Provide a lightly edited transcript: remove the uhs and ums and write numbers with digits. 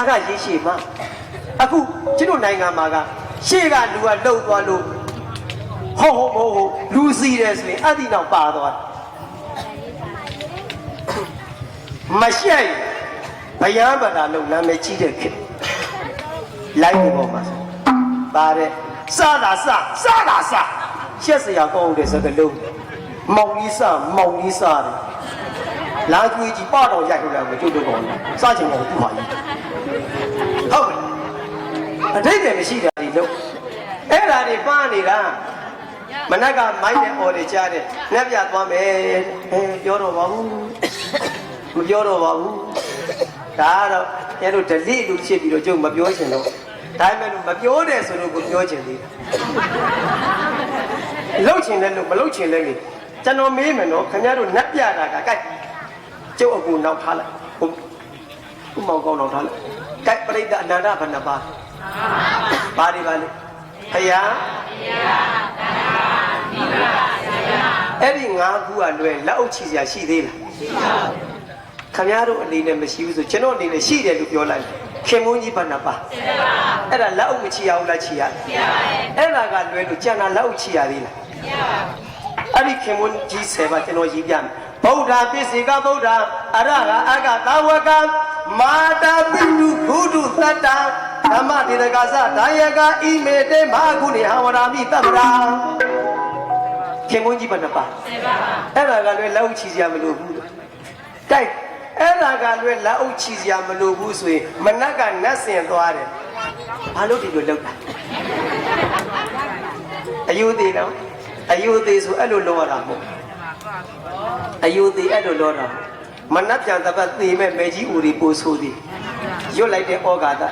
ကရေးရှိမှာအခုကျတို့နိုင်ငံမှာကရှေ့ကလူကလှုပ်သွားလို့ဟုတ်လူစီတယ်ဆိုရင်အဲ့ဒီတော့ပါသွားမရှိဘယံဘာသာလုံးနာမည်ကြီးတဲ့ခေတ်လိုက်နေပေါ်မှာပါတဲ့စတာရှက်စရာကောင်းတဲ့စကားလုံးမောင်ကြီးတယ်လာကျွေးကြီးပတော့ရိုက်ထုတ်တယ်မကျွတ်တော့ကောင်းစချင်တော့သူ့ဟာကြီးဟုတ်အတိတ်ပဲမရှိတာဒီလုံးအဲ့ဒါတွေပါနေတာမနက်ကမိုင်းနဲ့အော်တွေကြားတယ်နှက်ပြသွားမယ်ပြောတော့ပါဘူးမပြောတော့ပါဘူးဒါကတော့ကျတို့ delete လို့ဖြစ်ပြီးတော့ကျုပ်မပြောချင်တော့ဒါပေမဲ့လို့မပြောတယ်ဆိုတော့ကိုပြောချင်သေးတယ်လှုပ်ချင်တယ်လို့မလှုပ်ချင်လည်းလေကျွန်တော်မေးမယ်နော်ခင်ဗျားတို့နှက်ပြတာကကြိုက်ကျုပ်အကူနောက်ထားလိုက်ဥမောင်ကောင်းနောက်ထားလိုက်ကြိုက်ပြိတ္တအနန္တဘဏ္ဍပါပါလေဖယားအဲ့ဒီ၅ခုကလွယ်လက်အုပ်ချီစရာရှိသေးလားရှိပါဘူးခင်ဗျားတို့အနေနဲ့မရှိဘူးဆိုကျွန်တော်အနေနဲ့ရှိတယ်လို့ပြောလိုက်ခင်မုန်းကြီးဘဏ္ဍပါအဲ့ဒါလက်အုပ်မချီရဘူးလားချီရတယ်အဲ့ဒါကလွယ်လို့ကျန်တာလက်အုပ်ချီရသေးလားအဲ့ဒီခင်မုန်းကြီး10ပါကျွန်တော်ရေးပြမယ်ဗုဒ္ဓပစ္စေကဗုဒ္ဓအရဟအကသာဝကမာတာပိတုဘုဒ္ဓသတ္တဓမ္မတေရကသဒါယကဣမေတေမဟာကုဏေဟဝရာမိတ္တဗရာခင်မုန်းကြီးဘဏ္ဍပါအဲ့ဒါကလွယ်လက်အုပ်ချီစရာမလိုဘူးတိုက်အဲ့ဒါကလွယ်လက်အုပ်ချီစရာမလိုဘူးဆိုရင်မနက်ကနတ်စင်သွားတယ်ဘာလို့ဒီလိုလုပ်တာအယုသေးနော်အယုသေးဆိုအဲ့လိုလုပ်ရတာမဟုတ်အယုသေးအဲ့လိုလုပ်တာမနက်ပြန်တပတ်သေမဲ့မဲကြီးဦးတွေပို့ဆိုသည်ရွတ်လိုက်တဲ့ဩဃာတ